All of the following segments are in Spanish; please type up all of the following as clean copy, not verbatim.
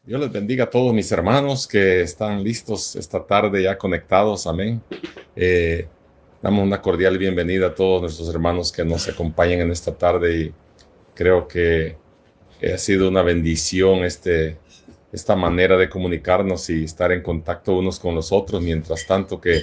Dios les bendiga a todos mis hermanos que están listos esta tarde ya conectados. Amén. Eh, Damos una cordial bienvenida a todos nuestros hermanos que nos acompañan en esta tarde y creo que ha sido una bendición esta manera de comunicarnos y estar en contacto unos con los otros, mientras tanto que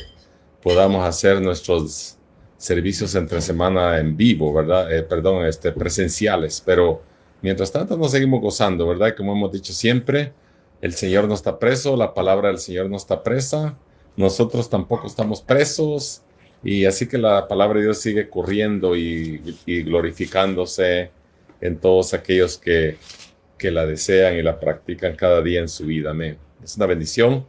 podamos hacer nuestros servicios entre semana en vivo, ¿verdad? Perdón, presenciales, pero mientras tanto nos seguimos gozando, ¿verdad? Como hemos dicho siempre, el Señor no está preso, la palabra del Señor no está presa, nosotros tampoco estamos presos, y así que la palabra de Dios sigue corriendo y glorificándose en todos aquellos que la desean y la practican cada día en su vida. Amén. Es una bendición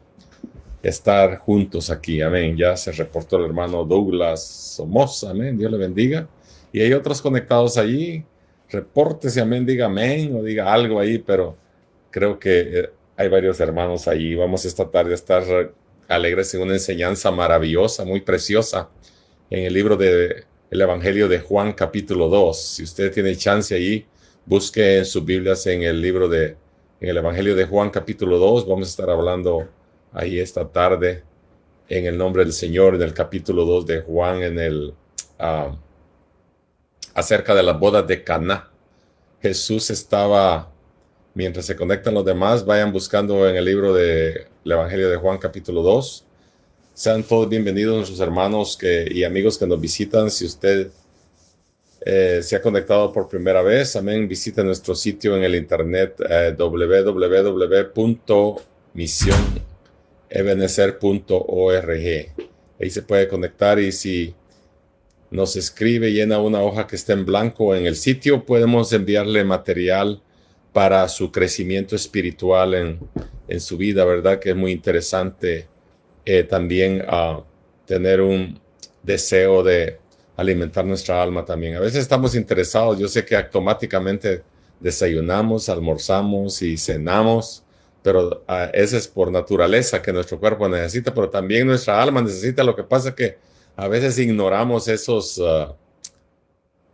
estar juntos aquí. Amén. Ya se reportó el hermano Douglas Somoza. Amén. Dios le bendiga. Y hay otros conectados allí. Repórtese. Amén. Diga amén o diga algo ahí, pero creo que hay varios hermanos allí. Vamos esta tarde a estar alegres en una enseñanza maravillosa, muy preciosa, en el libro de el Evangelio de Juan, capítulo 2. Si usted tiene chance allí, busque en sus Biblias en en el Evangelio de Juan, capítulo 2. Vamos a estar hablando ahí esta tarde en el nombre del Señor, en el capítulo 2 de Juan, uh, acerca de las bodas de Caná. Jesús estaba, mientras se conectan los demás, vayan buscando en el libro del Evangelio de Juan, capítulo 2. Sean todos bienvenidos nuestros hermanos y amigos que nos visitan. Si usted se ha conectado por primera vez, amén, visita nuestro sitio en el internet www.misionebenecer.org. Ahí se puede conectar y si nos escribe, llena una hoja que está en blanco en el sitio, podemos enviarle material para su crecimiento espiritual en su vida, ¿verdad? Que es muy interesante también tener un deseo de alimentar nuestra alma también. A veces estamos interesados, yo sé que automáticamente desayunamos, almorzamos y cenamos, pero ese es por naturaleza que nuestro cuerpo necesita, pero también nuestra alma necesita. Lo que pasa es que a veces ignoramos esos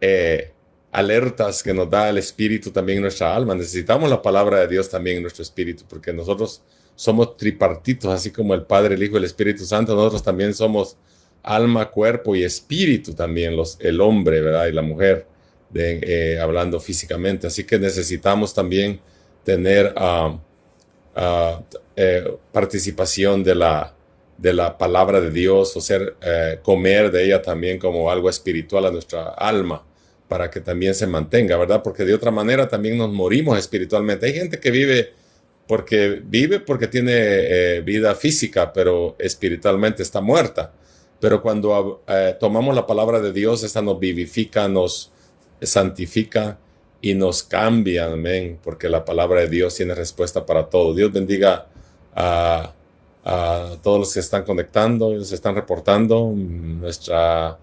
eh, alertas que nos da el Espíritu también en nuestra alma. Necesitamos la palabra de Dios también en nuestro espíritu, porque nosotros somos tripartitos, así como el Padre, el Hijo y el Espíritu Santo. Nosotros también somos alma, cuerpo y espíritu también, el hombre, ¿verdad? Y la mujer, hablando físicamente. Así que necesitamos también tener participación de la palabra de Dios, o comer de ella también como algo espiritual a nuestra alma, para que también se mantenga, ¿verdad? Porque de otra manera también nos morimos espiritualmente. Hay gente que vive porque tiene vida física, pero espiritualmente está muerta. Pero cuando tomamos la palabra de Dios, esta nos vivifica, nos santifica y nos cambia, amén, porque la palabra de Dios tiene respuesta para todo. Dios bendiga a todos los que están conectando, se están reportando. Nuestra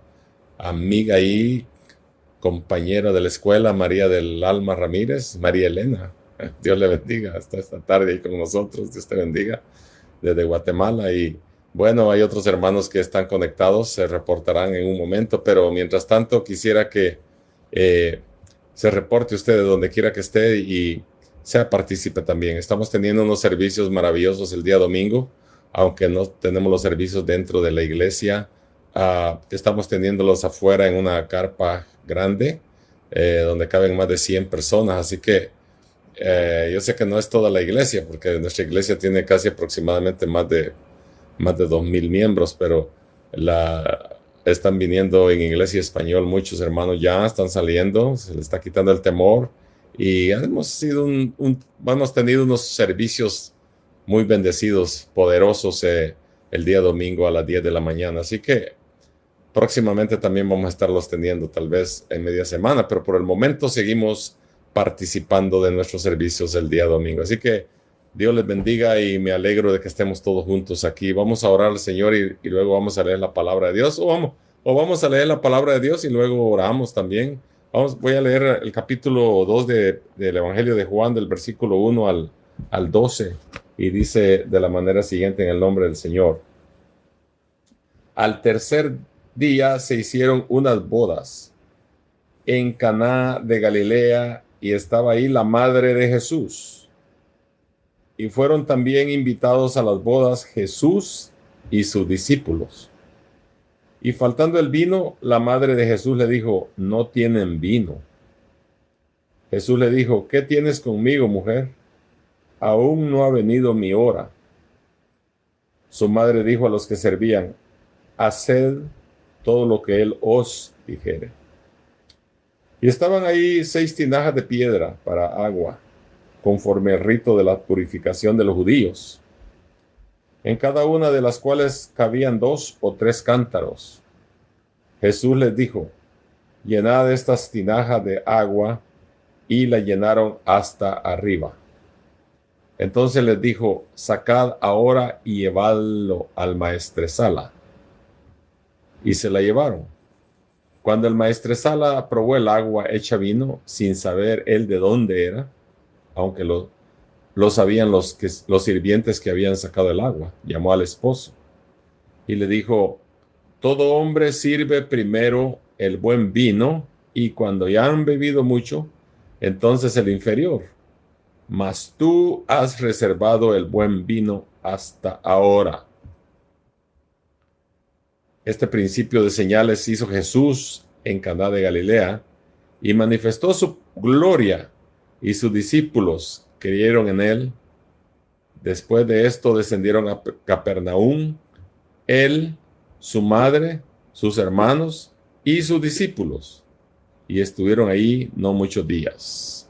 amiga y compañera de la escuela, María del Alma Ramírez, María Elena. Dios le bendiga hasta esta tarde ahí con nosotros. Dios te bendiga desde Guatemala. Y bueno, hay otros hermanos que están conectados, se reportarán en un momento, pero mientras tanto quisiera que se reporte usted de donde quiera que esté y sea partícipe también. Estamos teniendo unos servicios maravillosos el día domingo, aunque no tenemos los servicios dentro de la iglesia. Estamos teniéndolos afuera en una carpa grande, donde caben más de 100 personas, así que yo sé que no es toda la iglesia, porque nuestra iglesia tiene casi aproximadamente más de 2,000 miembros, pero están viniendo en inglés y español. Muchos hermanos ya están saliendo, se les está quitando el temor y hemos tenido unos servicios muy bendecidos, poderosos el día domingo a las 10 de la mañana. Así que próximamente también vamos a estarlos teniendo, tal vez en media semana, pero por el momento seguimos participando de nuestros servicios el día domingo. Así que Dios les bendiga y me alegro de que estemos todos juntos aquí. Vamos a orar al Señor y luego vamos a leer la palabra de Dios, o vamos a leer la palabra de Dios y luego oramos también. Voy a leer el capítulo 2 del Evangelio de Juan, del versículo 1 al 12, y dice de la manera siguiente en el nombre del Señor. Al tercer día se hicieron unas bodas en Caná de Galilea y estaba ahí la madre de Jesús. Y fueron también invitados a las bodas Jesús y sus discípulos. Y faltando el vino, la madre de Jesús le dijo: no tienen vino. Jesús le dijo: ¿qué tienes conmigo, mujer? Aún no ha venido mi hora. Su madre dijo a los que servían: haced todo lo que él os dijere. Y estaban ahí 6 tinajas de piedra para agua, conforme al rito de la purificación de los judíos, en cada una de las cuales cabían 2 o 3 cántaros. Jesús les dijo: llenad estas tinajas de agua, y la llenaron hasta arriba. Entonces les dijo: sacad ahora y llevadlo al maestresala. Y se la llevaron. Cuando el maestresala probó el agua hecha vino, sin saber él de dónde era, aunque lo sabían los sirvientes que habían sacado el agua, llamó al esposo y le dijo: todo hombre sirve primero el buen vino, y cuando ya han bebido mucho, entonces el inferior. Mas tú has reservado el buen vino hasta ahora. Este principio de señales hizo Jesús en Caná de Galilea y manifestó su gloria, y sus discípulos creyeron en él. Después de esto descendieron a Capernaum, él, su madre, sus hermanos y sus discípulos, y estuvieron ahí no muchos días.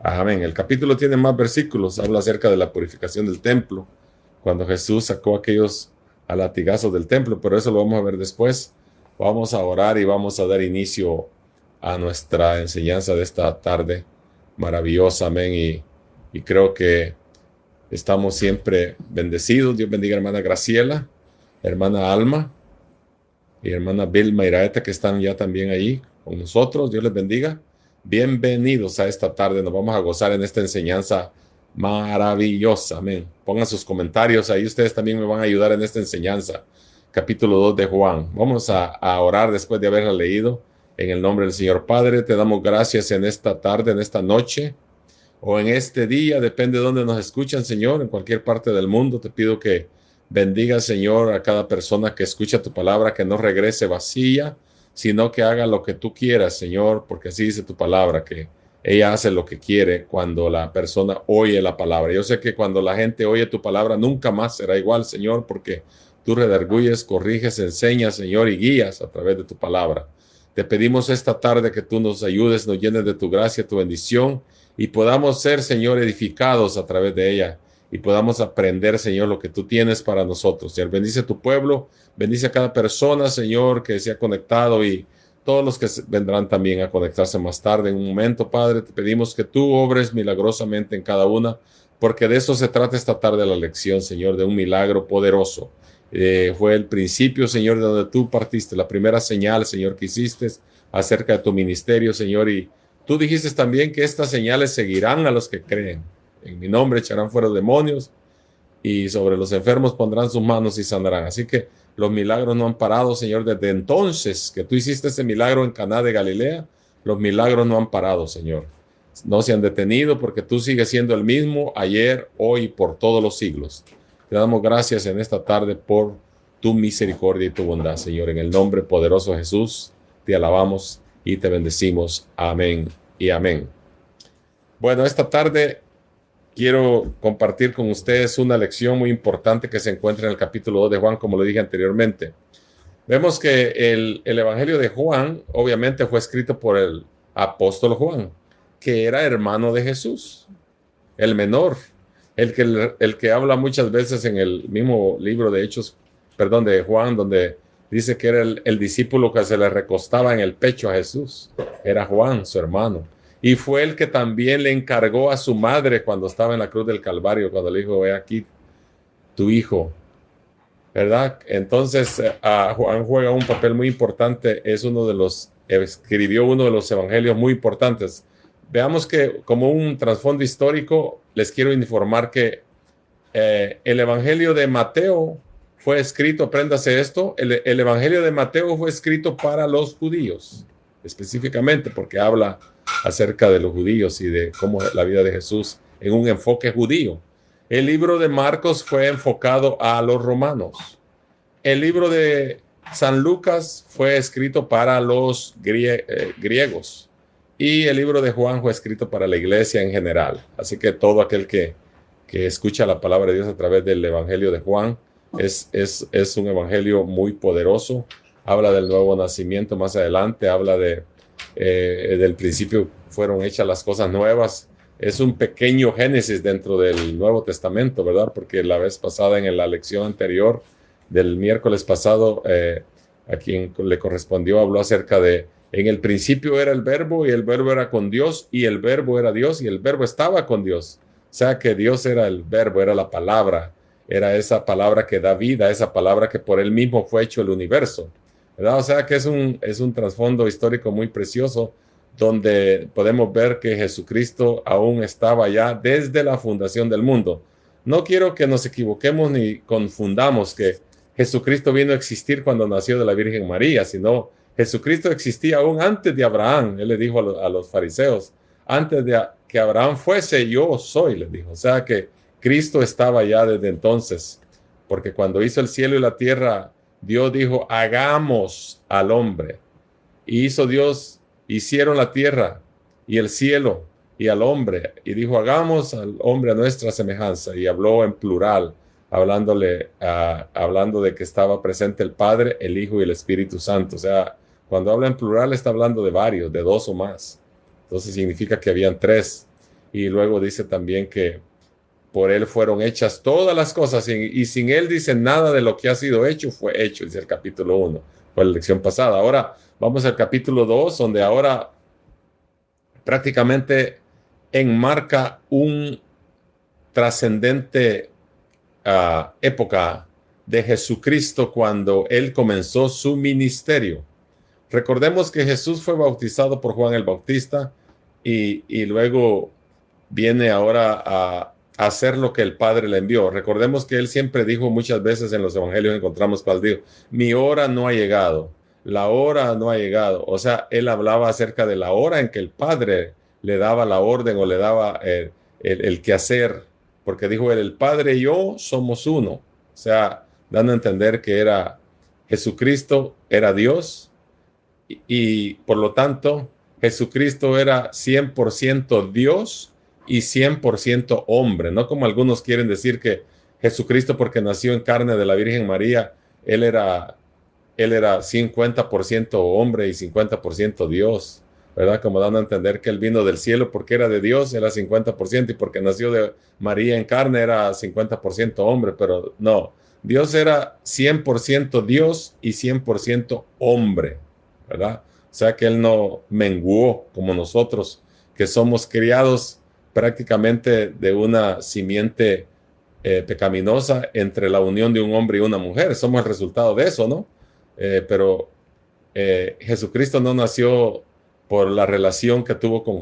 Amén. El capítulo tiene más versículos, habla acerca de la purificación del templo, cuando Jesús sacó a aquellos a latigazos del templo, pero eso lo vamos a ver después. Vamos a orar y vamos a dar inicio a nuestra enseñanza de esta tarde maravillosa. Amén. Y creo que estamos siempre bendecidos. Dios bendiga a hermana Graciela, hermana Alma y hermana Vilma Iraeta, que están ya también ahí con nosotros. Dios les bendiga. Bienvenidos a esta tarde. Nos vamos a gozar en esta enseñanza maravillosa. Amén. Pongan sus comentarios ahí. Ustedes también me van a ayudar en esta enseñanza. Capítulo 2 de Juan. Vamos a orar después de haberla leído. En el nombre del Señor. Padre, te damos gracias en esta tarde, en esta noche o en este día. Depende de dónde nos escuchan, Señor. En cualquier parte del mundo te pido que bendiga, Señor, a cada persona que escucha tu palabra, que no regrese vacía, sino que haga lo que tú quieras, Señor, porque así dice tu palabra, que ella hace lo que quiere cuando la persona oye la palabra. Yo sé que cuando la gente oye tu palabra nunca más será igual, Señor, porque tú redarguyes, corriges, enseñas, Señor, y guías a través de tu palabra. Te pedimos esta tarde que tú nos ayudes, nos llenes de tu gracia, tu bendición, y podamos ser, Señor, edificados a través de ella, y podamos aprender, Señor, lo que tú tienes para nosotros. Señor, bendice a tu pueblo, bendice a cada persona, Señor, que se ha conectado, y todos los que vendrán también a conectarse más tarde. En un momento, Padre, te pedimos que tú obres milagrosamente en cada una, porque de eso se trata esta tarde la lección, Señor, de un milagro poderoso. Fue el principio, Señor, de donde tú partiste, la primera señal, Señor, que hiciste acerca de tu ministerio, Señor, y tú dijiste también que estas señales seguirán a los que creen. En mi nombre echarán fuera demonios, y sobre los enfermos pondrán sus manos y sanarán. Así que los milagros no han parado, Señor, desde entonces que tú hiciste ese milagro en Caná de Galilea. Los milagros no han parado, Señor. No se han detenido, porque tú sigues siendo el mismo ayer, hoy y por todos los siglos. Te damos gracias en esta tarde por tu misericordia y tu bondad, Señor. En el nombre poderoso de Jesús, te alabamos y te bendecimos. Amén y amén. Bueno, esta tarde quiero compartir con ustedes una lección muy importante que se encuentra en el capítulo 2 de Juan, como lo dije anteriormente. Vemos que el Evangelio de Juan, obviamente, fue escrito por el apóstol Juan, que era hermano de Jesús, el menor. El que habla muchas veces en el mismo libro de de Juan, donde dice que era el discípulo que se le recostaba en el pecho a Jesús. Era Juan, su hermano. Y fue el que también le encargó a su madre cuando estaba en la cruz del Calvario, cuando le dijo: ve aquí tu hijo, ¿verdad? Entonces, Juan juega un papel muy importante. Escribió uno de los evangelios muy importantes. Veamos que, como un trasfondo histórico, les quiero informar que el Evangelio de Mateo fue escrito, apréndase esto, el Evangelio de Mateo fue escrito para los judíos, específicamente porque habla acerca de los judíos y de cómo la vida de Jesús en un enfoque judío. El libro de Marcos fue enfocado a los romanos. El libro de San Lucas fue escrito para los griegos. Y el libro de Juan fue escrito para la iglesia en general. Así que todo aquel que escucha la palabra de Dios a través del Evangelio de Juan es un evangelio muy poderoso. Habla del nuevo nacimiento más adelante, habla del principio fueron hechas las cosas nuevas. Es un pequeño génesis dentro del Nuevo Testamento, ¿verdad? Porque la vez pasada, en la lección anterior del miércoles pasado, a quien le correspondió, habló acerca de, en el principio era el verbo, y el verbo era con Dios, y el verbo era Dios, y el verbo estaba con Dios. O sea que Dios era el verbo, era la palabra, era esa palabra que da vida, esa palabra que por él mismo fue hecho el universo, ¿verdad? O sea que es un trasfondo histórico muy precioso, donde podemos ver que Jesucristo aún estaba ya desde la fundación del mundo. No quiero que nos equivoquemos ni confundamos que Jesucristo vino a existir cuando nació de la Virgen María, sino Jesucristo existía aún antes de Abraham. Él le dijo a los fariseos, antes de que Abraham fuese, yo soy, le dijo. O sea que Cristo estaba ya desde entonces, porque cuando hizo el cielo y la tierra, Dios dijo, hagamos al hombre. Y hicieron la tierra y el cielo y al hombre. Y dijo, hagamos al hombre a nuestra semejanza. Y habló en plural, hablando de que estaba presente el Padre, el Hijo y el Espíritu Santo. O sea, cuando habla en plural está hablando de varios, de dos o más. Entonces significa que habían tres. Y luego dice también que por él fueron hechas todas las cosas, y sin él dice nada de lo que ha sido hecho fue hecho, dice el capítulo 1, fue la lección pasada. Ahora vamos al capítulo 2, donde ahora prácticamente enmarca un trascendente época de Jesucristo cuando él comenzó su ministerio. Recordemos que Jesús fue bautizado por Juan el Bautista y luego viene ahora a hacer lo que el Padre le envió. Recordemos que él siempre dijo muchas veces en los evangelios, encontramos cuando dijo, mi hora no ha llegado, la hora no ha llegado. O sea, él hablaba acerca de la hora en que el Padre le daba la orden o le daba el quehacer, porque dijo él, el Padre y yo somos uno. O sea, dando a entender que era Jesucristo, era Dios, y por lo tanto, Jesucristo era 100% Dios y 100% hombre, no como algunos quieren decir que Jesucristo, porque nació en carne de la Virgen María, él era 50% hombre y 50% Dios, ¿verdad? Como dando a entender que él vino del cielo porque era de Dios, era 50%, y porque nació de María en carne era 50% hombre, pero no, Dios era 100% Dios y 100% hombre, ¿verdad? O sea que él no menguó como nosotros, que somos criados prácticamente de una simiente pecaminosa entre la unión de un hombre y una mujer. Somos el resultado de eso, ¿no? Pero Jesucristo no nació por la relación que tuvo con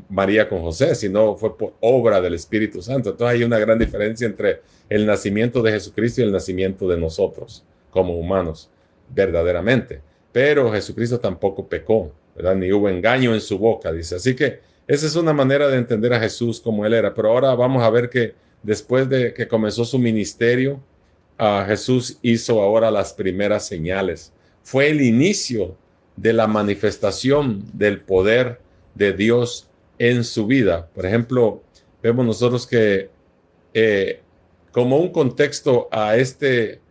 María con José, sino fue por obra del Espíritu Santo. Entonces hay una gran diferencia entre el nacimiento de Jesucristo y el nacimiento de nosotros como humanos, verdaderamente. Pero Jesucristo tampoco pecó, ¿verdad? Ni hubo engaño en su boca, dice. Así que esa es una manera de entender a Jesús como él era. Pero ahora vamos a ver que después de que comenzó su ministerio, Jesús hizo ahora las primeras señales. Fue el inicio de la manifestación del poder de Dios en su vida. Por ejemplo, vemos nosotros que como un contexto a este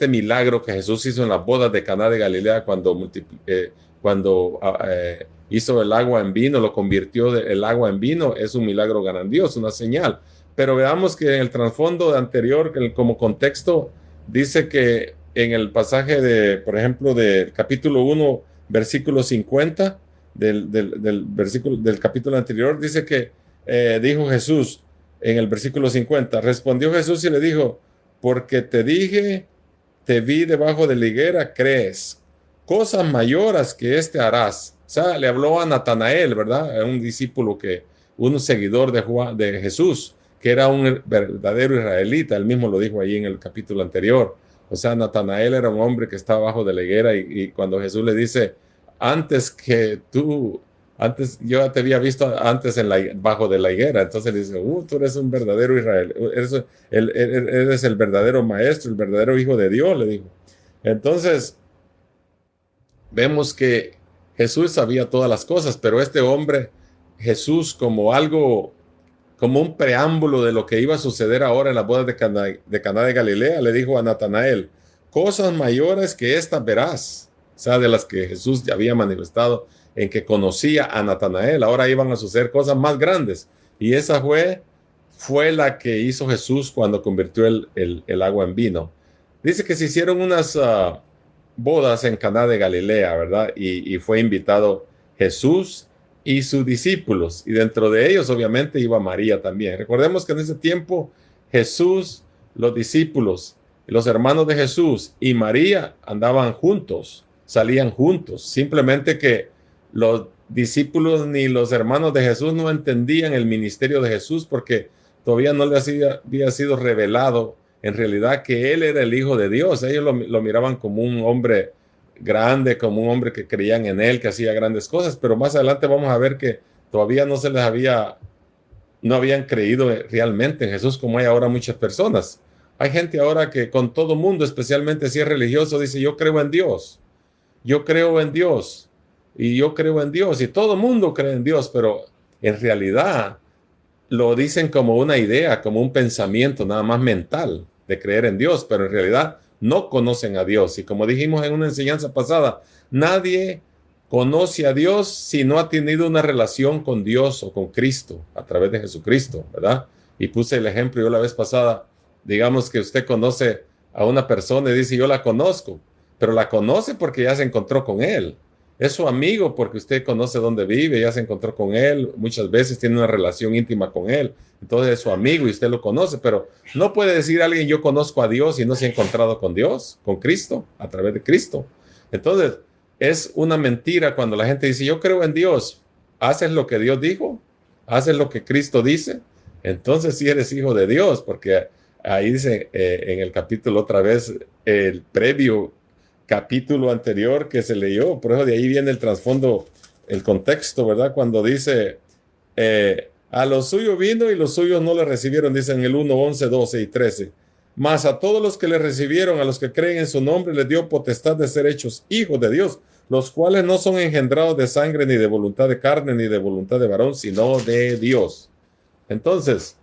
milagro que Jesús hizo en las bodas de Caná de Galilea, cuando hizo el agua en vino, lo convirtió el agua en vino, es un milagro grandioso, una señal. Pero veamos que en el trasfondo anterior, como contexto, dice que en el pasaje por ejemplo, del capítulo 1, versículo 50, del capítulo anterior, dice que dijo Jesús en el versículo 50, respondió Jesús y le dijo, porque te dije, te vi debajo de la higuera, crees, cosas mayores que harás. O sea, le habló a Natanael, ¿verdad? A un discípulo un seguidor de Jesús, que era un verdadero israelita. Él mismo lo dijo ahí en el capítulo anterior. O sea, Natanael era un hombre que estaba bajo de la higuera, y cuando Jesús le dice, antes que tú Antes, yo te había visto antes bajo de la higuera. Entonces le dice, tú eres un verdadero Israel, eres el verdadero maestro, el verdadero hijo de Dios, le dijo. Entonces, vemos que Jesús sabía todas las cosas, pero este hombre, Jesús, como algo, como un preámbulo de lo que iba a suceder ahora en la boda de Caná de Galilea, le dijo a Natanael, cosas mayores que estas verás, o sea, de las que Jesús ya había manifestado en que conocía a Natanael. Ahora iban a suceder cosas más grandes, y esa fue la que hizo Jesús cuando convirtió el agua en vino. Dice que se hicieron unas bodas en Caná de Galilea, ¿verdad? Y fue invitado Jesús y sus discípulos, y dentro de ellos obviamente iba María también. Recordemos que en ese tiempo Jesús, los discípulos, los hermanos de Jesús y María andaban juntos, salían juntos, simplemente que los discípulos ni los hermanos de Jesús no entendían el ministerio de Jesús porque todavía no les había sido revelado en realidad que él era el Hijo de Dios. Ellos lo miraban como un hombre grande, como un hombre que creían en él, que hacía grandes cosas, pero más adelante vamos a ver que todavía no habían creído realmente en Jesús como hay ahora muchas personas. Hay gente ahora que con todo mundo, especialmente si es religioso, dice yo creo en Dios, yo creo en Dios y yo creo en Dios y todo mundo cree en Dios, pero en realidad lo dicen como una idea, como un pensamiento nada más mental de creer en Dios, pero en realidad no conocen a Dios. Y como dijimos en una enseñanza pasada, nadie conoce a Dios si no ha tenido una relación con Dios o con Cristo a través de Jesucristo, ¿verdad? Y puse el ejemplo yo la vez pasada, digamos que usted conoce a una persona y dice yo la conozco, pero la conoce porque ya se encontró con él. Es su amigo porque usted conoce dónde vive, ya se encontró con él, muchas veces tiene una relación íntima con él, entonces es su amigo y usted lo conoce, pero no puede decir a alguien yo conozco a Dios y no se ha encontrado con Dios, con Cristo, a través de Cristo. Entonces es una mentira cuando la gente dice yo creo en Dios, haces lo que Dios dijo, haces lo que Cristo dice, entonces sí eres hijo de Dios, porque ahí dice en el capítulo otra vez, el previo capítulo anterior que se leyó, por eso de ahí viene el trasfondo, el contexto, ¿verdad? Cuando dice, a los suyos vino y los suyos no le recibieron, dice en el 1, 11, 12 y 13. Mas a todos los que le recibieron, a los que creen en su nombre, les dio potestad de ser hechos hijos de Dios, los cuales no son engendrados de sangre, ni de voluntad de carne, ni de voluntad de varón, sino de Dios. Entonces,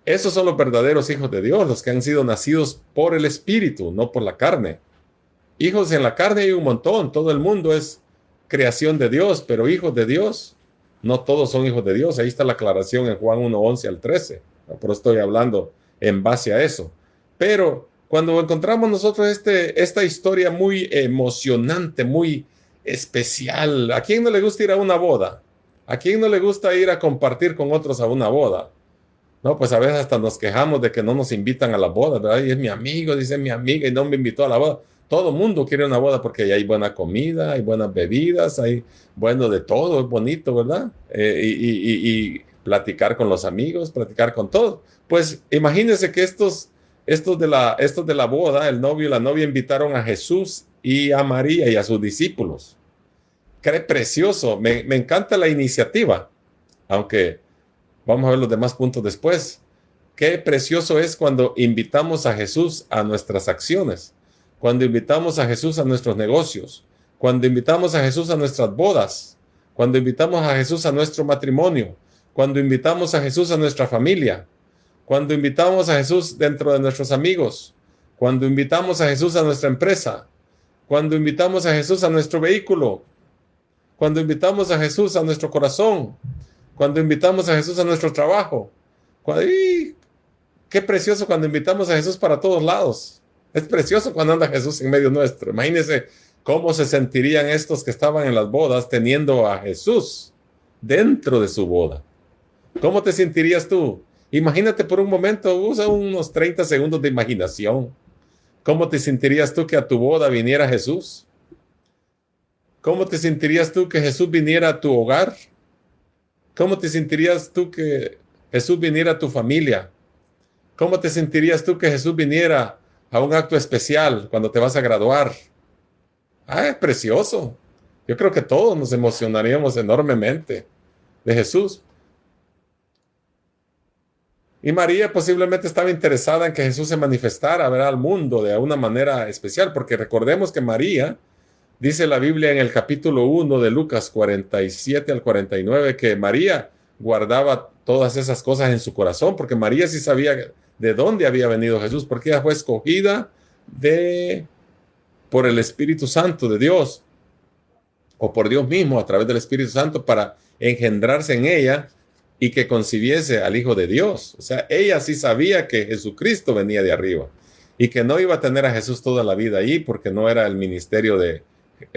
esos son los verdaderos hijos de Dios, los que han sido nacidos por el Espíritu, no por la carne. Hijos en la carne hay un montón, todo el mundo es creación de Dios, pero hijos de Dios, no todos son hijos de Dios. Ahí está la aclaración en Juan 1, 11 al 13. Por eso estoy hablando en base a eso. Pero cuando encontramos nosotros esta historia muy emocionante, muy especial, ¿a quién no le gusta ir a una boda? ¿A quién no le gusta ir a compartir con otros a una boda? No, pues a veces hasta nos quejamos de que no nos invitan a la boda, ¿verdad? Y es mi amigo, dice mi amiga, y no me invitó a la boda. Todo mundo quiere una boda porque ahí hay buena comida, hay buenas bebidas, hay bueno de todo, es bonito, ¿verdad? Y platicar con los amigos, platicar con todos. Pues imagínense que estos de la boda, el novio y la novia invitaron a Jesús y a María y a sus discípulos. Qué precioso, me encanta la iniciativa, aunque vamos a ver los demás puntos después. Qué precioso es cuando invitamos a Jesús a nuestras acciones. Cuando invitamos a Jesús a nuestros negocios, cuando invitamos a Jesús a nuestras bodas, cuando invitamos a Jesús a nuestro matrimonio, cuando invitamos a Jesús a nuestra familia, cuando invitamos a Jesús dentro de nuestros amigos, cuando invitamos a Jesús a nuestra empresa, cuando invitamos a Jesús a nuestro vehículo, cuando invitamos a Jesús a nuestro corazón, cuando invitamos a Jesús a nuestro trabajo. Qué precioso cuando invitamos a Jesús para todos lados. Es precioso cuando anda Jesús en medio nuestro. Imagínense cómo se sentirían estos que estaban en las bodas teniendo a Jesús dentro de su boda. ¿Cómo te sentirías tú? Imagínate por un momento, usa unos 30 segundos de imaginación. ¿Cómo te sentirías tú que a tu boda viniera Jesús? ¿Cómo te sentirías tú que Jesús viniera a tu hogar? ¿Cómo te sentirías tú que Jesús viniera a tu familia? ¿Cómo te sentirías tú que Jesús viniera a un acto especial cuando te vas a graduar? Es precioso. Yo creo que todos nos emocionaríamos enormemente de Jesús. Y María posiblemente estaba interesada en que Jesús se manifestara, ¿verdad?, al mundo de una manera especial, porque recordemos que María, dice la Biblia en el capítulo 1 de Lucas 47 al 49, que María guardaba todas esas cosas en su corazón, porque María sí sabía de dónde había venido Jesús, porque ella fue escogida por el Espíritu Santo de Dios, o por Dios mismo a través del Espíritu Santo, para engendrarse en ella y que concibiese al Hijo de Dios. O sea, ella sí sabía que Jesucristo venía de arriba y que no iba a tener a Jesús toda la vida ahí, porque no era el ministerio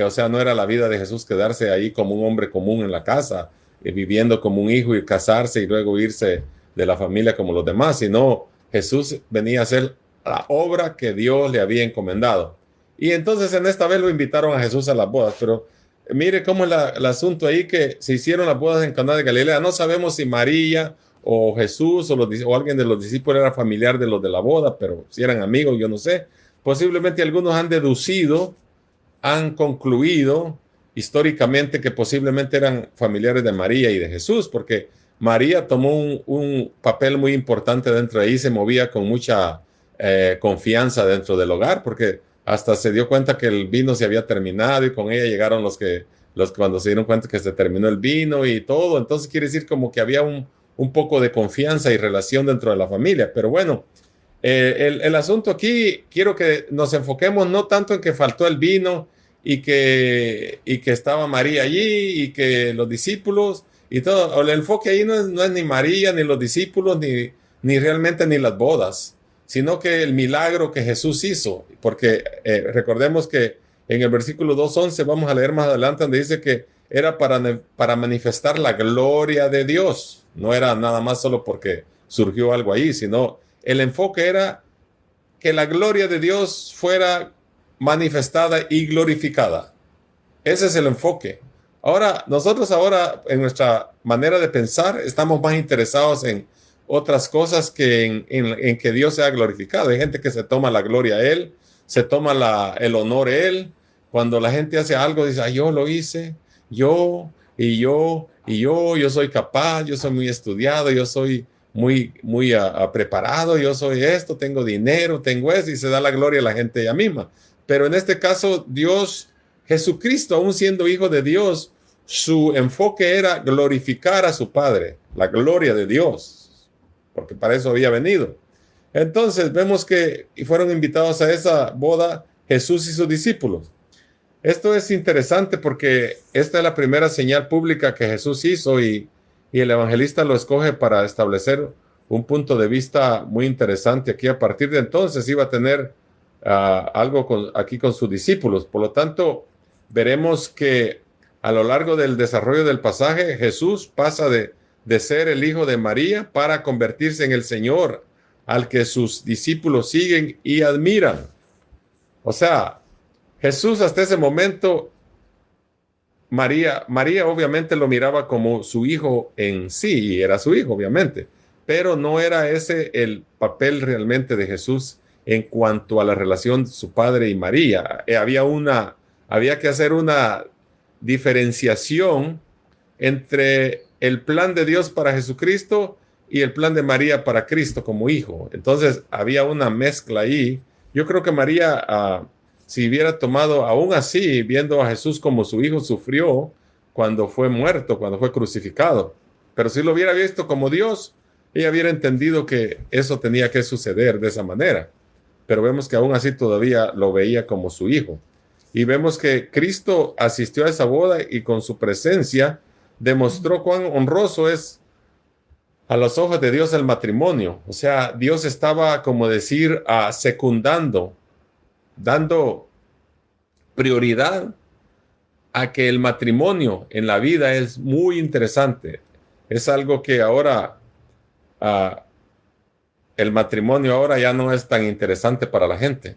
o sea, no era la vida de Jesús quedarse ahí como un hombre común en la casa, viviendo como un hijo y casarse y luego irse de la familia como los demás, sino Jesús venía a hacer la obra que Dios le había encomendado. Y entonces en esta vez lo invitaron a Jesús a las bodas, pero mire cómo es el asunto ahí, que se hicieron las bodas en Caná de Galilea. No sabemos si María o Jesús o alguien de los discípulos era familiar de los de la boda, pero si eran amigos, yo no sé. Posiblemente algunos han concluido históricamente que posiblemente eran familiares de María y de Jesús, porque María tomó un papel muy importante dentro de ahí, se movía con mucha confianza dentro del hogar, porque hasta se dio cuenta que el vino se había terminado y con ella llegaron los que cuando se dieron cuenta que se terminó el vino y todo. Entonces quiere decir como que había un poco de confianza y relación dentro de la familia. Pero bueno, el asunto aquí, quiero que nos enfoquemos no tanto en que faltó el vino y que estaba María allí y que los discípulos y todo. El enfoque ahí no es ni María, ni los discípulos, ni realmente ni las bodas, sino que el milagro que Jesús hizo, porque recordemos que en el versículo 2:11, vamos a leer más adelante, donde dice que era para manifestar la gloria de Dios. No era nada más solo porque surgió algo ahí, sino el enfoque era que la gloria de Dios fuera manifestada y glorificada. Ese es el enfoque. Nosotros en nuestra manera de pensar, estamos más interesados en otras cosas que en que Dios sea glorificado. Hay gente que se toma la gloria a Él, se toma el honor a Él. Cuando la gente hace algo, dice, yo lo hice, yo soy capaz, yo soy muy estudiado, yo soy muy preparado, yo soy esto, tengo dinero, tengo eso, y se da la gloria a la gente ella misma. Pero en este caso, Jesucristo, aún siendo hijo de Dios, su enfoque era glorificar a su Padre, la gloria de Dios, porque para eso había venido. Entonces vemos que fueron invitados a esa boda Jesús y sus discípulos. Esto es interesante porque esta es la primera señal pública que Jesús hizo y el evangelista lo escoge para establecer un punto de vista muy interesante aquí. A partir de entonces iba a tener algo aquí con sus discípulos. Por lo tanto, veremos que a lo largo del desarrollo del pasaje, Jesús pasa de ser el hijo de María para convertirse en el Señor al que sus discípulos siguen y admiran. O sea, Jesús hasta ese momento, María obviamente lo miraba como su hijo en sí, y era su hijo obviamente, pero no era ese el papel realmente de Jesús en cuanto a la relación de su padre y María. Había que hacer una diferenciación entre el plan de Dios para Jesucristo y el plan de María para Cristo como hijo. Entonces había una mezcla ahí. Yo creo que María, si hubiera tomado, aún así, viendo a Jesús como su hijo, sufrió cuando fue muerto, cuando fue crucificado. Pero si lo hubiera visto como Dios, ella hubiera entendido que eso tenía que suceder de esa manera. Pero vemos que aún así todavía lo veía como su hijo. Y vemos que Cristo asistió a esa boda y con su presencia demostró cuán honroso es a los ojos de Dios el matrimonio. O sea, Dios estaba, como decir, secundando, dando prioridad a que el matrimonio en la vida es muy interesante. Es algo que ahora, el matrimonio ahora ya no es tan interesante para la gente.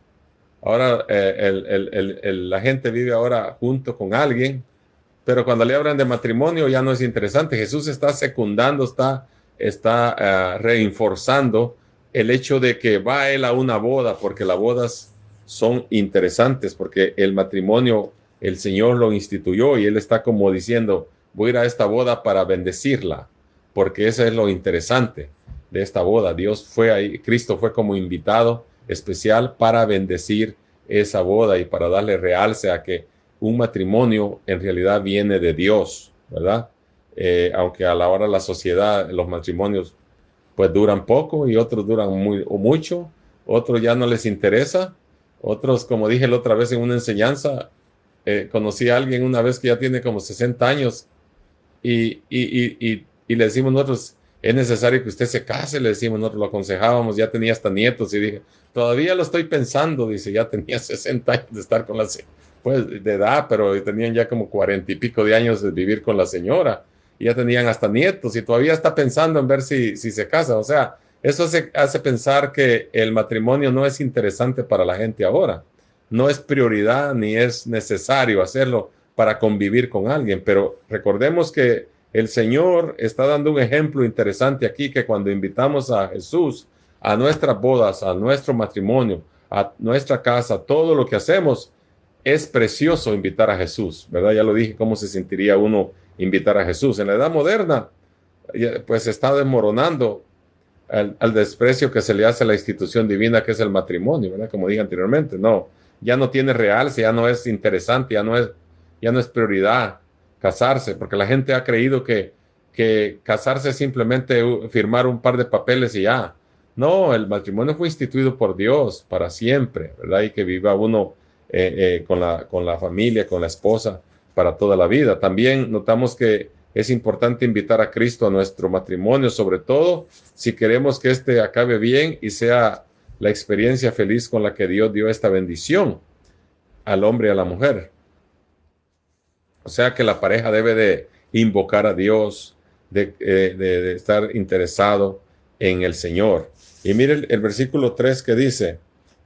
Ahora la gente vive ahora junto con alguien, pero cuando le hablan de matrimonio ya no es interesante. Jesús está secundando, está reforzando el hecho de que va él a una boda, porque las bodas son interesantes, porque el matrimonio el Señor lo instituyó y Él está como diciendo, voy a ir a esta boda para bendecirla, porque eso es lo interesante de esta boda. Dios fue ahí, Cristo fue como invitado especial para bendecir esa boda y para darle realce a que un matrimonio en realidad viene de Dios, ¿verdad? Aunque a la hora de la sociedad los matrimonios pues duran poco y otros duran muy o mucho, otros ya no les interesa, otros, como dije la otra vez en una enseñanza, conocí a alguien una vez que ya tiene como 60 años y le decimos nosotros, es necesario que usted se case, le decimos nosotros, lo aconsejábamos, ya tenía hasta nietos y dije, todavía lo estoy pensando, dice, ya tenía 60 años de estar con pues de edad, pero tenían ya como 40 y pico de años de vivir con la señora, y ya tenían hasta nietos y todavía está pensando en ver si se casa. O sea, eso hace pensar que el matrimonio no es interesante para la gente ahora, no es prioridad ni es necesario hacerlo para convivir con alguien, pero recordemos que el Señor está dando un ejemplo interesante aquí, que cuando invitamos a Jesús a nuestras bodas, a nuestro matrimonio, a nuestra casa, todo lo que hacemos, es precioso invitar a Jesús, ¿verdad? Ya lo dije, cómo se sentiría uno invitar a Jesús. En la edad moderna, pues se está desmoronando al desprecio que se le hace a la institución divina que es el matrimonio, ¿verdad? Como dije anteriormente, no, ya no tiene realce, ya no es interesante, ya no es prioridad casarse, porque la gente ha creído que casarse es simplemente firmar un par de papeles y ya. No, el matrimonio fue instituido por Dios para siempre, ¿verdad? Y que viva uno con la familia, con la esposa, para toda la vida. También notamos que es importante invitar a Cristo a nuestro matrimonio, sobre todo si queremos que este acabe bien y sea la experiencia feliz con la que Dios dio esta bendición al hombre y a la mujer. O sea que la pareja debe de invocar a Dios, de estar interesado en el Señor. Y mire el versículo 3 que dice,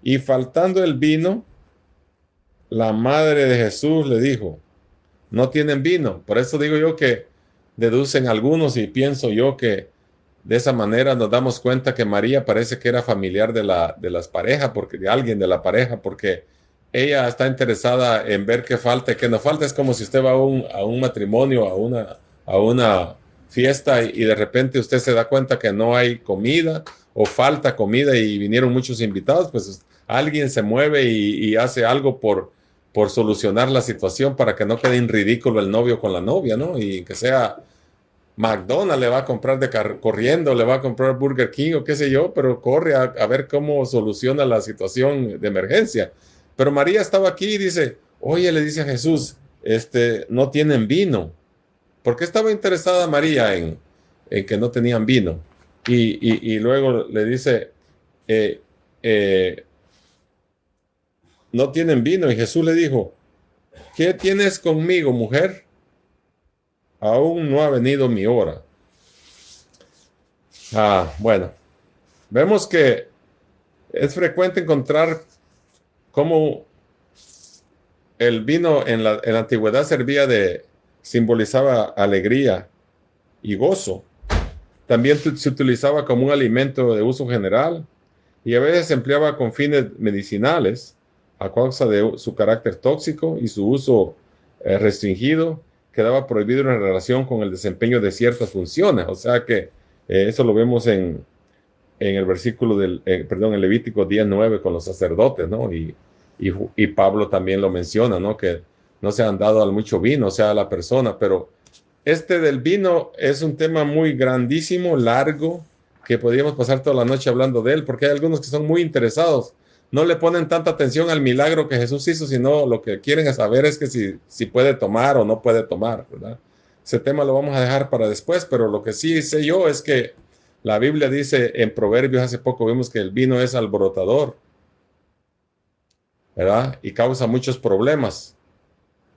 y faltando el vino, la madre de Jesús le dijo, no tienen vino. Por eso digo yo que deducen algunos y pienso yo que de esa manera nos damos cuenta que María parece que era familiar de las parejas, de alguien de la pareja, porque ella está interesada en ver qué falta y qué no falta. Es como si usted va a un matrimonio, a una fiesta y de repente usted se da cuenta que no hay comida o falta comida y vinieron muchos invitados, pues alguien se mueve y hace algo por solucionar la situación para que no quede en ridículo el novio con la novia, ¿no? Y que sea McDonald's, le va a comprar corriendo, le va a comprar Burger King o qué sé yo, pero corre a ver cómo soluciona la situación de emergencia. Pero María estaba aquí y dice, oye, le dice a Jesús, no tienen vino. ¿Por qué estaba interesada María en que no tenían vino? Y luego le dice, no tienen vino. Y Jesús le dijo, ¿qué tienes conmigo, mujer? Aún no ha venido mi hora. Bueno, vemos que es frecuente encontrar cómo el vino en la antigüedad simbolizaba alegría y gozo. También se utilizaba como un alimento de uso general y a veces se empleaba con fines medicinales a causa de su carácter tóxico y su uso restringido. Quedaba prohibido en relación con el desempeño de ciertas funciones. O sea que eso lo vemos en el versículo en Levítico 19 con los sacerdotes, ¿no? Y Pablo también lo menciona, ¿no? Que no se han dado al mucho vino, o sea, a la persona, pero del vino es un tema muy grandísimo, largo, que podríamos pasar toda la noche hablando de él, porque hay algunos que son muy interesados. No le ponen tanta atención al milagro que Jesús hizo, sino lo que quieren saber es que si puede tomar o no puede tomar, ¿verdad? Ese tema lo vamos a dejar para después, pero lo que sí sé yo es que la Biblia dice en Proverbios, hace poco vimos que el vino es alborotador, ¿verdad? Y causa muchos problemas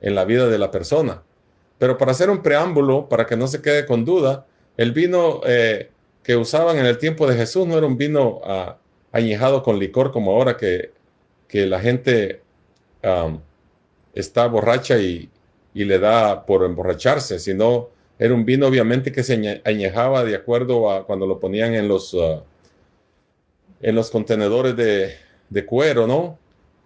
en la vida de la persona. Pero para hacer un preámbulo, para que no se quede con duda, el vino que usaban en el tiempo de Jesús no era un vino añejado con licor como ahora que la gente está borracha y le da por emborracharse, sino era un vino obviamente que se añejaba de acuerdo a cuando lo ponían en los contenedores de cuero, ¿no?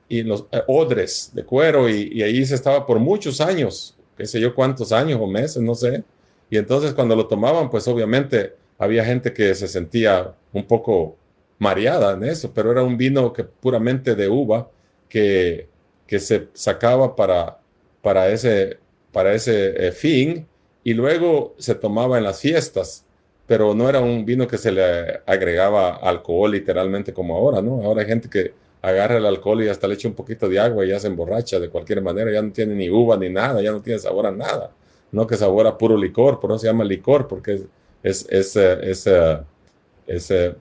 y los odres de cuero y ahí se estaba por muchos años, qué sé yo cuántos años o meses, no sé. Y entonces cuando lo tomaban, pues obviamente había gente que se sentía un poco mareada en eso, pero era un vino que puramente de uva que, que se sacaba para ese, para ese fin y luego se tomaba en las fiestas, pero no era un vino que se le agregaba alcohol literalmente como ahora, ¿no? Ahora hay gente que agarra el alcohol y hasta le echa un poquito de agua y ya se emborracha de cualquier manera, ya no tiene ni uva ni nada, ya no tiene sabor a nada, no que sabor a puro licor, por eso se llama licor, porque es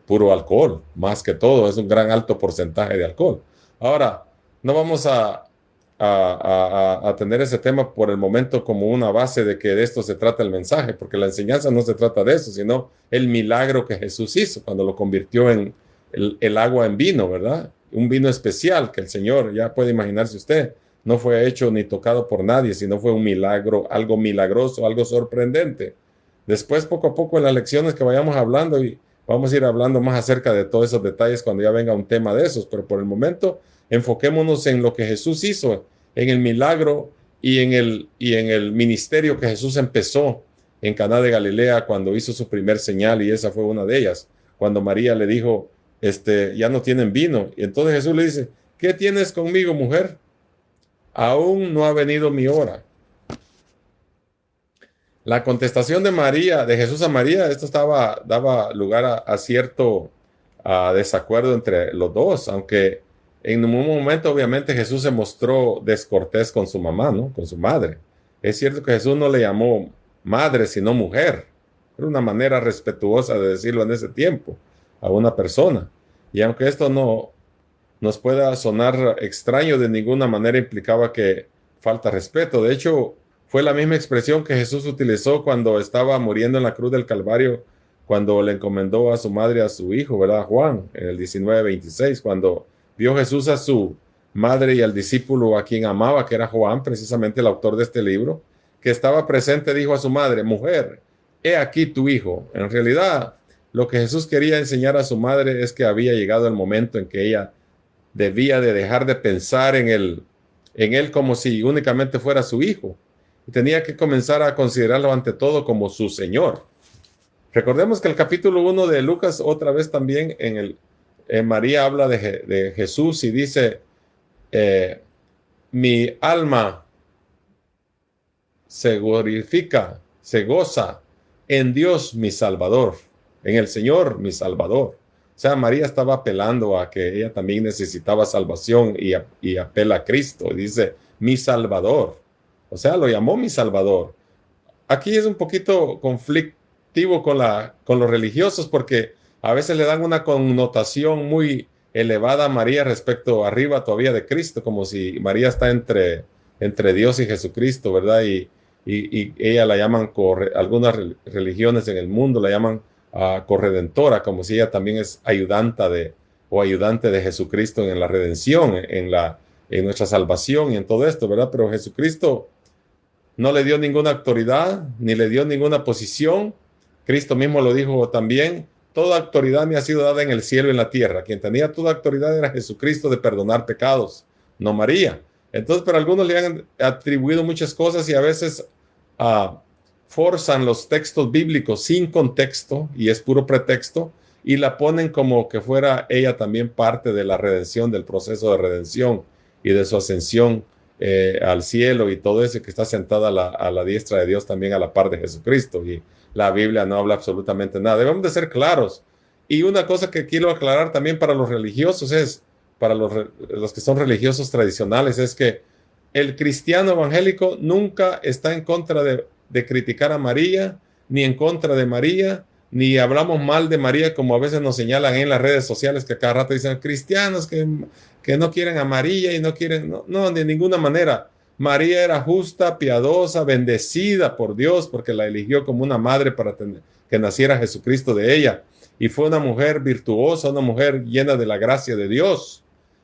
puro alcohol, más que todo, es un gran alto porcentaje de alcohol. Ahora, no vamos a tener ese tema por el momento como una base de que de esto se trata el mensaje, porque la enseñanza no se trata de eso, sino el milagro que Jesús hizo cuando lo convirtió en el agua en vino, ¿verdad? Un vino especial que el Señor, ya puede imaginarse usted, no fue hecho ni tocado por nadie, sino fue un milagro, algo milagroso, algo sorprendente. Después, poco a poco, en las lecciones que vayamos hablando, y vamos a ir hablando más acerca de todos esos detalles cuando ya venga un tema de esos, pero por el momento enfoquémonos en lo que Jesús hizo, en el milagro y en el ministerio que Jesús empezó en Caná de Galilea cuando hizo su primer señal, y esa fue una de ellas, cuando María le dijo, ya no tienen vino. Y entonces Jesús le dice, ¿qué tienes conmigo, mujer? Aún no ha venido mi hora. La contestación de María, de Jesús a María, esto daba lugar a cierto desacuerdo entre los dos, aunque en un momento obviamente Jesús se mostró descortés con su mamá, ¿no? Con su madre. Es cierto que Jesús no le llamó madre, sino mujer. Era una manera respetuosa de decirlo en ese tiempo a una persona. Y aunque esto no nos pueda sonar extraño, de ninguna manera implicaba que falta respeto. De hecho, fue la misma expresión que Jesús utilizó cuando estaba muriendo en la cruz del Calvario, cuando le encomendó a su madre a su hijo, ¿verdad? Juan, en el 19:26, cuando vio Jesús a su madre y al discípulo a quien amaba, que era Juan, precisamente el autor de este libro, que estaba presente, dijo a su madre, mujer, he aquí tu hijo. En realidad, lo que Jesús quería enseñar a su madre es que había llegado el momento en que ella debía de dejar de pensar en él como si únicamente fuera su hijo. Y tenía que comenzar a considerarlo ante todo como su Señor. Recordemos que el capítulo 1 de Lucas, otra vez también en María habla de Jesús y dice, mi alma se glorifica, se goza en Dios mi Salvador, en el Señor mi Salvador. O sea, María estaba apelando a que ella también necesitaba salvación y apela a Cristo. Y dice, mi Salvador. O sea, lo llamó mi Salvador. Aquí es un poquito conflictivo con los religiosos porque a veces le dan una connotación muy elevada a María respecto arriba todavía de Cristo, como si María está entre Dios y Jesucristo, ¿verdad? Y ella la llaman, algunas religiones en el mundo la llaman corredentora, como si ella también es ayudante de Jesucristo en la redención, en nuestra salvación y en todo esto, ¿verdad? Pero Jesucristo no le dio ninguna autoridad, ni le dio ninguna posición. Cristo mismo lo dijo también, toda autoridad me ha sido dada en el cielo y en la tierra. Quien tenía toda autoridad era Jesucristo de perdonar pecados, no María. Entonces, pero algunos le han atribuido muchas cosas y a veces forzan los textos bíblicos sin contexto y es puro pretexto y la ponen como que fuera ella también parte de la redención, del proceso de redención y de su ascensión al cielo y todo eso, que está sentada a la diestra de Dios también a la par de Jesucristo, y la Biblia no habla absolutamente nada. Debemos de ser claros. Y una cosa que quiero aclarar también para los religiosos para los que son religiosos tradicionales, es que el cristiano evangélico nunca está en contra de criticar a María, ni en contra de María, ni hablamos mal de María como a veces nos señalan en las redes sociales, que cada rato dicen cristianos que no quieren a María y no quieren, no, de ninguna manera. María era justa, piadosa, bendecida por Dios porque la eligió como una madre para que naciera Jesucristo de ella. Y fue una mujer virtuosa, una mujer llena de la gracia de Dios,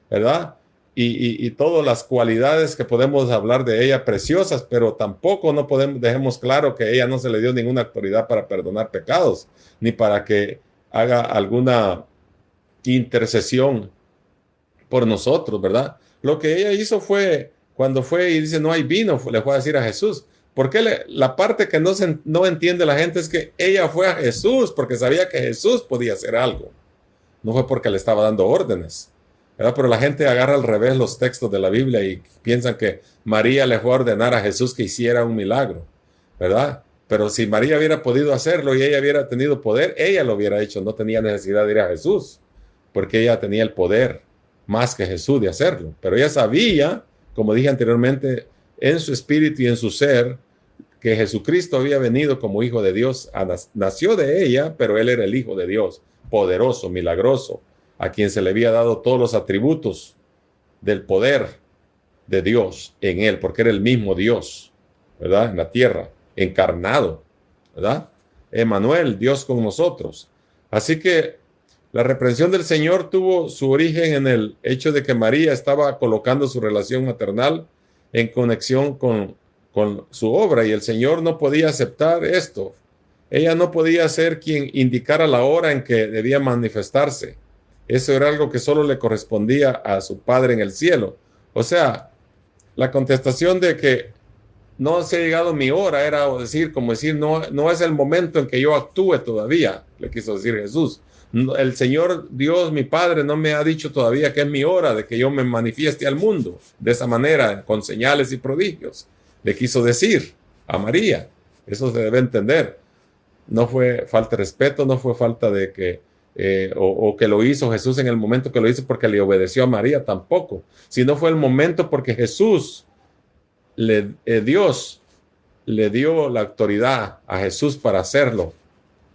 ¿verdad? Y todas las cualidades que podemos hablar de ella preciosas, pero tampoco dejemos claro que a ella no se le dio ninguna autoridad para perdonar pecados, ni para que haga alguna intercesión por nosotros, ¿verdad? Lo que ella hizo fue, cuando fue y dice, no hay vino, le fue a decir a Jesús. Porque la parte que no entiende la gente es que ella fue a Jesús porque sabía que Jesús podía hacer algo. No fue porque le estaba dando órdenes, ¿verdad? Pero la gente agarra al revés los textos de la Biblia y piensan que María le fue a ordenar a Jesús que hiciera un milagro, ¿verdad? Pero si María hubiera podido hacerlo y ella hubiera tenido poder, ella lo hubiera hecho. No tenía necesidad de ir a Jesús, porque ella tenía el poder más que Jesús de hacerlo. Pero ella sabía, como dije anteriormente, en su espíritu y en su ser, que Jesucristo había venido como hijo de Dios. Nació de ella, pero él era el hijo de Dios, poderoso, milagroso, a quien se le había dado todos los atributos del poder de Dios en él, porque era el mismo Dios, ¿verdad? En la tierra, encarnado, ¿verdad? Emmanuel, Dios con nosotros. Así que la reprensión del Señor tuvo su origen en el hecho de que María estaba colocando su relación maternal en conexión con su obra, y el Señor no podía aceptar esto. Ella no podía ser quien indicara la hora en que debía manifestarse. Eso era algo que solo le correspondía a su Padre en el cielo. O sea, la contestación de que no se ha llegado mi hora era decir, como decir, no es el momento en que yo actúe todavía, le quiso decir Jesús. El Señor Dios, mi Padre, no me ha dicho todavía que es mi hora de que yo me manifieste al mundo de esa manera, con señales y prodigios. Le quiso decir a María. Eso se debe entender. No fue falta de respeto, no fue falta de que o que lo hizo Jesús en el momento que lo hizo porque le obedeció a María, tampoco, sino fue el momento porque Jesús, Dios le dio la autoridad a Jesús para hacerlo,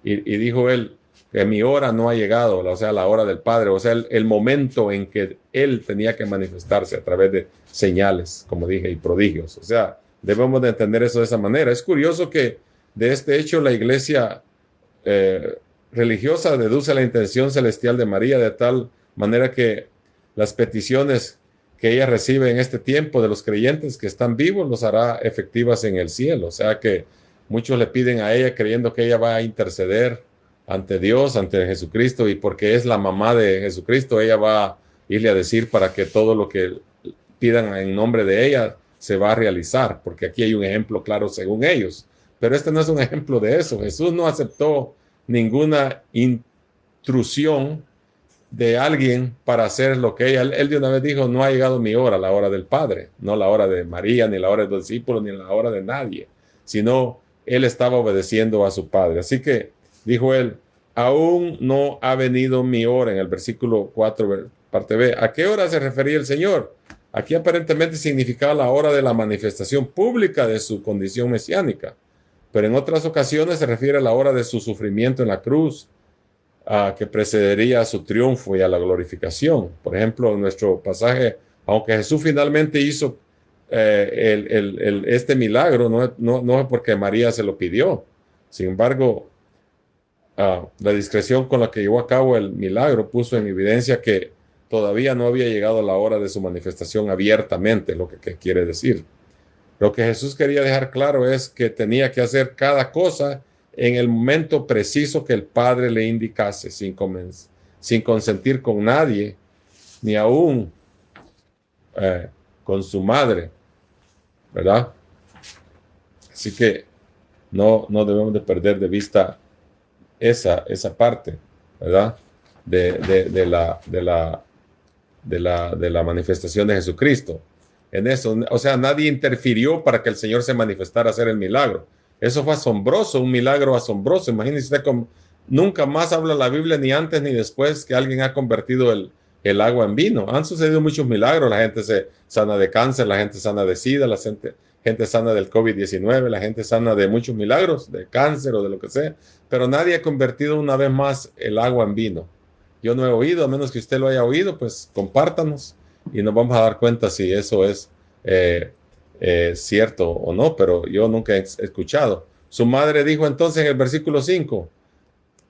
y dijo él que mi hora no ha llegado, o sea, la hora del Padre, o sea, el momento en que él tenía que manifestarse a través de señales, como dije, y prodigios. O sea, debemos de entender eso de esa manera. Es curioso que de este hecho la iglesia religiosa deduce la intención celestial de María de tal manera que las peticiones que ella recibe en este tiempo de los creyentes que están vivos los hará efectivas en el cielo. O sea que muchos le piden a ella creyendo que ella va a interceder ante Dios, ante Jesucristo, y porque es la mamá de Jesucristo, ella va a irle a decir para que todo lo que pidan en nombre de ella se va a realizar, porque aquí hay un ejemplo claro según ellos. Pero este no es un ejemplo de eso. Jesús no aceptó ninguna intrusión de alguien para hacer lo que ella. Él de una vez dijo, no ha llegado mi hora, la hora del Padre, no la hora de María, ni la hora de los discípulos, ni la hora de nadie, sino él estaba obedeciendo a su Padre. Así que dijo él, aún no ha venido mi hora, en el versículo 4, parte B. ¿A qué hora se refería el Señor? Aquí aparentemente significaba la hora de la manifestación pública de su condición mesiánica, pero en otras ocasiones se refiere a la hora de su sufrimiento en la cruz, que precedería a su triunfo y a la glorificación. Por ejemplo, en nuestro pasaje, aunque Jesús finalmente hizo este milagro, no es porque María se lo pidió. Sin embargo, la discreción con la que llevó a cabo el milagro puso en evidencia que todavía no había llegado la hora de su manifestación abiertamente, lo que quiere decir. Lo que Jesús quería dejar claro es que tenía que hacer cada cosa en el momento preciso que el Padre le indicase, sin consentir con nadie, ni aún con su madre, ¿verdad? Así que no debemos de perder de vista esa parte, ¿verdad? De la manifestación de Jesucristo. En eso, o sea, nadie interfirió para que el Señor se manifestara a hacer el milagro. Eso fue asombroso, un milagro asombroso. Imagínense usted, nunca más habla la Biblia, ni antes ni después, que alguien ha convertido el agua en vino. Han sucedido muchos milagros. La gente se sana de cáncer, la gente sana de SIDA, la gente sana del COVID-19, la gente sana de muchos milagros, de cáncer o de lo que sea. Pero nadie ha convertido una vez más el agua en vino. Yo no he oído, a menos que usted lo haya oído, pues compártanos y nos vamos a dar cuenta si eso es cierto o no, pero yo nunca he escuchado. Su madre dijo entonces en el versículo 5,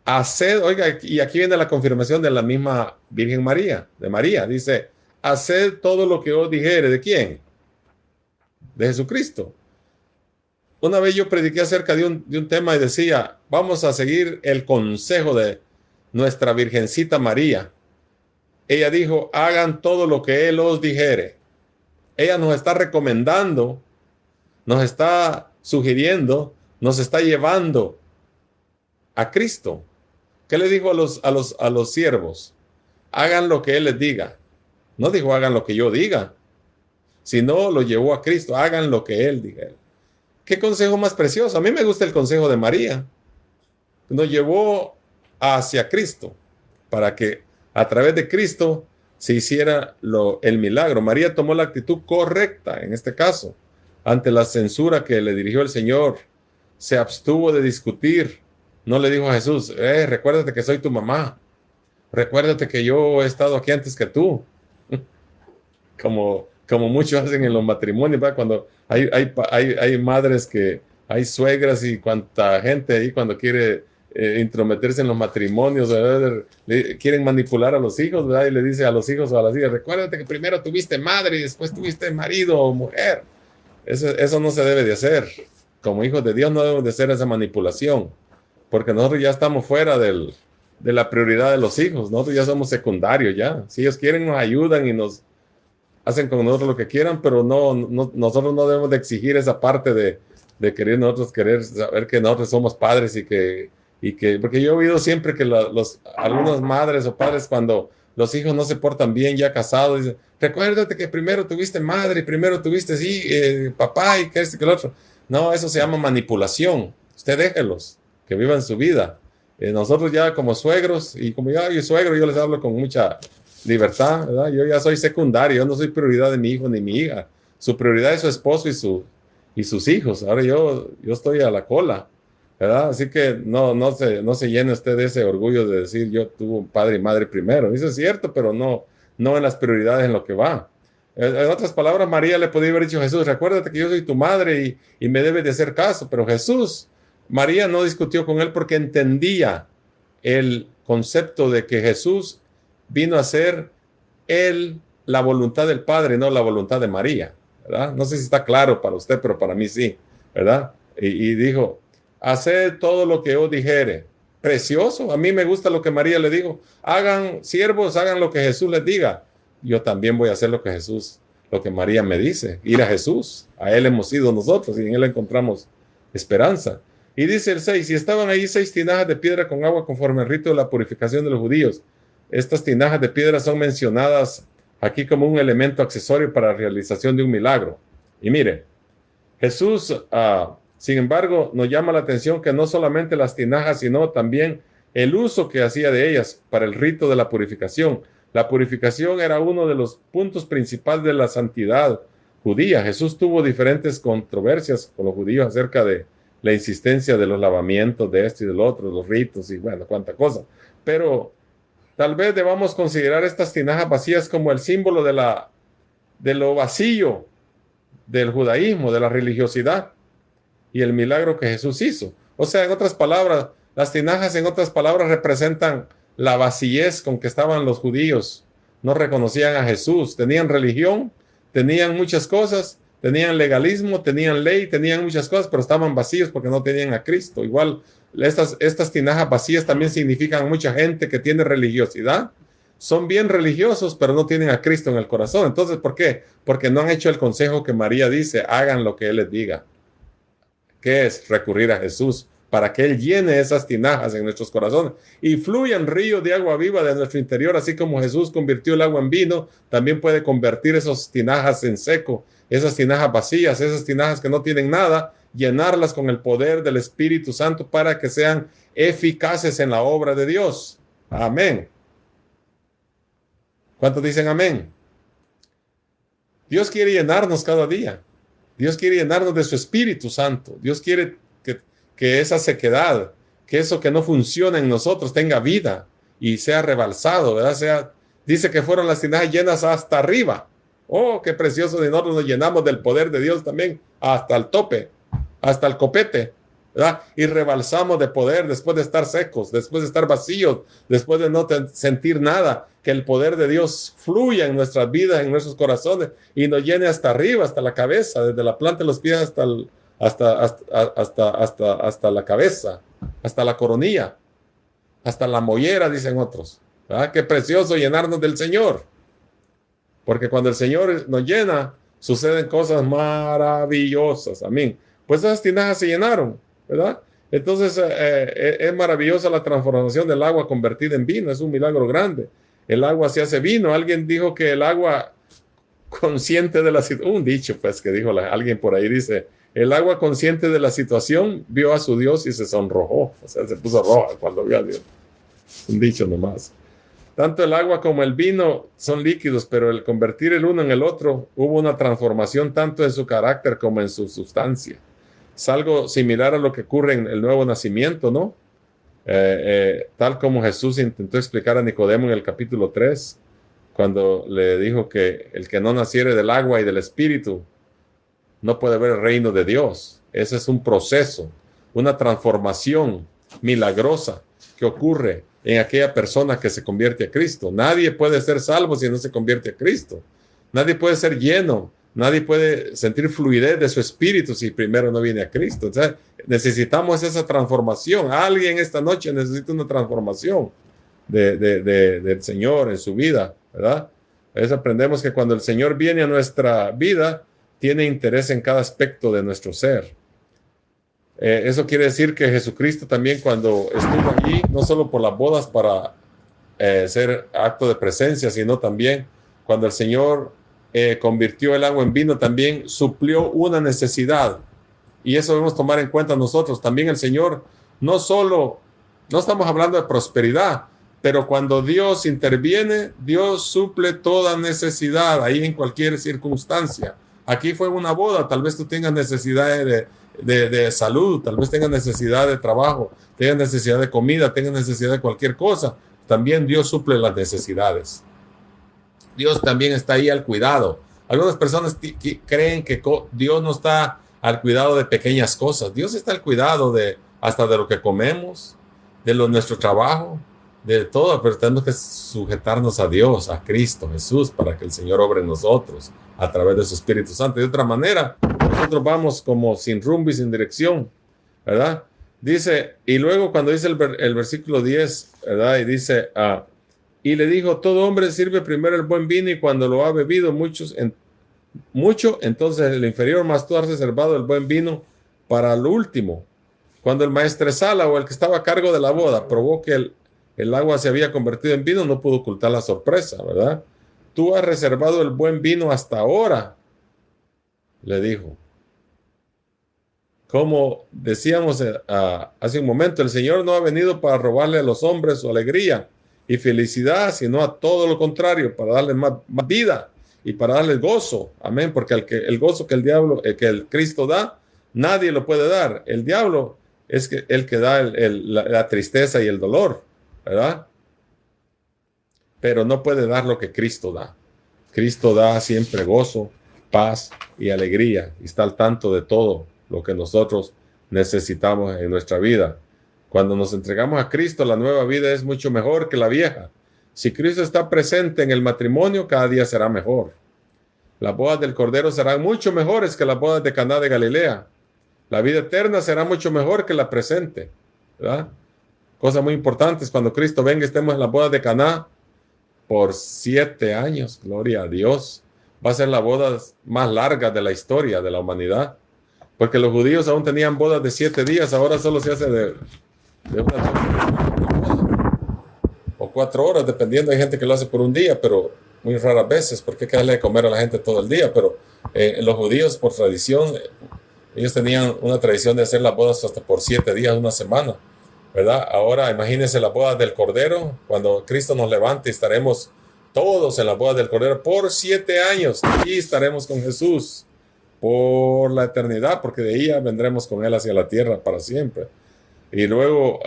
haced, oiga, y aquí viene la confirmación de la misma Virgen María, de María, dice, haced todo lo que os dijere. ¿De quién? De Jesucristo. Una vez yo prediqué acerca de un tema y decía, vamos a seguir el consejo de nuestra Virgencita María. ella dijo, hagan todo lo que Él os dijere. Ella nos está recomendando, nos está sugiriendo, nos está llevando a Cristo. ¿Qué le dijo a los siervos? Hagan lo que Él les diga. No dijo hagan lo que yo diga, sino lo llevó a Cristo. Hagan lo que Él diga. ¿Qué consejo más precioso? A mí me gusta el consejo de María. Nos llevó hacia Cristo para que a través de Cristo se hiciera el milagro. María tomó la actitud correcta en este caso ante la censura que le dirigió el Señor. Se abstuvo de discutir. No le dijo a Jesús, recuérdate que soy tu mamá. Recuérdate que yo he estado aquí antes que tú. Como muchos hacen en los matrimonios, ¿verdad? Cuando hay madres hay suegras y cuanta gente ahí cuando quiere intrometerse en los matrimonios, ¿verdad? Quieren manipular a los hijos, ¿verdad? Y le dice a los hijos o a las hijas, recuérdate que primero tuviste madre y después tuviste marido o mujer. Eso no se debe de hacer. Como hijos de Dios no debemos de hacer esa manipulación, porque nosotros ya estamos fuera de la prioridad de los hijos. Nosotros ya somos secundarios ya. Si ellos quieren nos ayudan y nos hacen con nosotros lo que quieran, pero nosotros no debemos de exigir esa parte de querer saber que nosotros somos padres y que porque yo he oído siempre que algunas madres o padres cuando los hijos no se portan bien ya casados, dicen, recuérdate que primero tuviste madre, primero tuviste papá y que este que el otro. No, eso se llama manipulación. Usted déjelos que vivan su vida. Nosotros ya como suegros, y como yo soy suegro, yo les hablo con mucha libertad, ¿verdad? Yo ya soy secundario, yo no soy prioridad de mi hijo ni mi hija. Su prioridad es su esposo y sus hijos. Ahora yo estoy a la cola, ¿verdad? Así que no se llene usted de ese orgullo de decir yo tuve un padre y madre primero. Eso es cierto, pero no en las prioridades en lo que va. En otras palabras, María le podía haber dicho a Jesús, recuérdate que yo soy tu madre y me debes de hacer caso, pero María no discutió con él porque entendía el concepto de que Jesús vino a ser la voluntad del Padre, no la voluntad de María, ¿verdad? No sé si está claro para usted, pero para mí sí, ¿verdad? Y dijo, haced todo lo que os dijere. Precioso, a mí me gusta lo que María le dijo. Siervos, hagan lo que Jesús les diga. Yo también voy a hacer lo que María me dice, ir a Jesús. A Él hemos ido nosotros y en Él encontramos esperanza. Y dice el 6, y estaban ahí 6 tinajas de piedra con agua conforme al rito de la purificación de los judíos. Estas tinajas de piedra son mencionadas aquí como un elemento accesorio para la realización de un milagro. Y mire, Jesús, sin embargo, nos llama la atención que no solamente las tinajas, sino también el uso que hacía de ellas para el rito de la purificación. La purificación era uno de los puntos principales de la santidad judía. Jesús tuvo diferentes controversias con los judíos acerca de la insistencia de los lavamientos de esto y del otro, los ritos y bueno, cuánta cosa. Pero tal vez debamos considerar estas tinajas vacías como el símbolo de lo vacío del judaísmo, de la religiosidad y el milagro que Jesús hizo. O sea, en otras palabras, las tinajas en otras palabras representan la vacíez con que estaban los judíos. No reconocían a Jesús, tenían religión, tenían muchas cosas, tenían legalismo, tenían ley, tenían muchas cosas, pero estaban vacíos porque no tenían a Cristo. Igual, estas tinajas vacías también significan mucha gente que tiene religiosidad. Son bien religiosos, pero no tienen a Cristo en el corazón. Entonces, ¿por qué? Porque no han hecho el consejo que María dice, hagan lo que Él les diga. ¿Qué es? Recurrir a Jesús para que Él llene esas tinajas en nuestros corazones y fluyan ríos de agua viva de nuestro interior, así como Jesús convirtió el agua en vino, también puede convertir esas tinajas en seco, esas tinajas vacías, esas tinajas que no tienen nada, llenarlas con el poder del Espíritu Santo para que sean eficaces en la obra de Dios. Amén. ¿Cuántos dicen amén? Dios quiere llenarnos cada día. Dios quiere llenarnos de su Espíritu Santo. Dios quiere que esa sequedad, que eso que no funciona en nosotros tenga vida y sea rebalsado, ¿verdad? Dice que fueron las tinajas llenas hasta arriba. Oh, qué precioso de nosotros nos llenamos del poder de Dios también hasta el tope, hasta el copete, ¿verdad? Y rebalsamos de poder después de estar secos, después de estar vacíos, después de no sentir nada, que el poder de Dios fluya en nuestras vidas, en nuestros corazones y nos llene hasta arriba, hasta la cabeza, desde la planta de los pies hasta la cabeza, hasta la coronilla, hasta la mollera, dicen otros. ¿verdad? Qué precioso llenarnos del Señor. Porque cuando el Señor nos llena, suceden cosas maravillosas. Amén. Pues esas tinajas se llenaron, ¿verdad? Entonces es maravillosa la transformación del agua convertida en vino. Es un milagro grande. El agua se hace vino. Alguien dijo que el agua consciente de la situación, un dicho pues que dijo alguien por ahí, dice, el agua consciente de la situación vio a su Dios y se sonrojó. O sea, se puso roja cuando vio a Dios. Un dicho nomás. Tanto el agua como el vino son líquidos, pero el convertir el uno en el otro, hubo una transformación tanto en su carácter como en su sustancia. Es algo similar a lo que ocurre en el nuevo nacimiento, ¿no? Tal como Jesús intentó explicar a Nicodemo en el capítulo 3, cuando le dijo que el que no naciere del agua y del espíritu no puede ver el reino de Dios. Ese es un proceso, una transformación milagrosa que ocurre en aquella persona que se convierte a Cristo. Nadie puede ser salvo si no se convierte a Cristo. Nadie puede ser lleno. Nadie puede sentir fluidez de su espíritu si primero no viene a Cristo. Entonces, necesitamos esa transformación. Alguien esta noche necesita una transformación del Señor en su vida, ¿verdad? A veces aprendemos que cuando el Señor viene a nuestra vida, tiene interés en cada aspecto de nuestro ser. Eso quiere decir que Jesucristo también cuando estuvo allí, no solo por las bodas para ser acto de presencia, sino también cuando el Señor convirtió el agua en vino, también suplió una necesidad. Y eso debemos tomar en cuenta nosotros. También el Señor no estamos hablando de prosperidad, pero cuando Dios interviene, Dios suple toda necesidad ahí en cualquier circunstancia. Aquí fue una boda, tal vez tú tengas necesidades de salud, tal vez tengas necesidad de trabajo, tengas necesidad de comida, tengas necesidad de cualquier cosa. También Dios suple las necesidades. Dios también está ahí al cuidado. Algunas personas creen que Dios no está al cuidado de pequeñas cosas. Dios está al cuidado hasta de lo que comemos, de nuestro trabajo, de todo, pero tenemos que sujetarnos a Dios, a Cristo Jesús, para que el Señor obre en nosotros a través de su Espíritu Santo. De otra manera, nosotros vamos como sin rumbo y sin dirección, ¿verdad? Dice, y luego cuando dice el versículo 10, ¿verdad? Y dice, y le dijo, todo hombre sirve primero el buen vino y cuando lo ha bebido mucho, entonces el inferior, más tú has reservado el buen vino para lo último. Cuando el maestresala o el que estaba a cargo de la boda probó que el agua se había convertido en vino, no pudo ocultar la sorpresa, ¿verdad? Tú has reservado el buen vino hasta ahora, le dijo. Como decíamos hace un momento, el Señor no ha venido para robarle a los hombres su alegría y felicidad, sino a todo lo contrario, para darles más vida y para darles gozo. Amén, porque el gozo que el Cristo da, nadie lo puede dar. El diablo es el que da la tristeza y el dolor, ¿verdad? Pero no puede dar lo que Cristo da. Cristo da siempre gozo, paz y alegría y está al tanto de todo lo que nosotros necesitamos en nuestra vida. Cuando nos entregamos a Cristo, la nueva vida es mucho mejor que la vieja. Si Cristo está presente en el matrimonio, cada día será mejor. Las bodas del Cordero serán mucho mejores que las bodas de Caná de Galilea. La vida eterna será mucho mejor que la presente, ¿verdad? Cosas muy importantes, cuando Cristo venga, estemos en las bodas de Caná por 7 años, gloria a Dios. Va a ser la boda más larga de la historia de la humanidad, porque los judíos aún tenían bodas de 7 días, ahora solo se hace de o 4 horas, dependiendo. Hay gente que lo hace por un día, pero muy raras veces, porque hay que darle de comer a la gente todo el día. Pero los judíos, por tradición, ellos tenían una tradición de hacer las bodas hasta por 7 días, una semana, ¿verdad? Ahora imagínense las bodas del Cordero, cuando Cristo nos levante, estaremos todos en las bodas del Cordero por 7 años, y estaremos con Jesús por la eternidad, porque de ahí ya vendremos con Él hacia la tierra para siempre. Y luego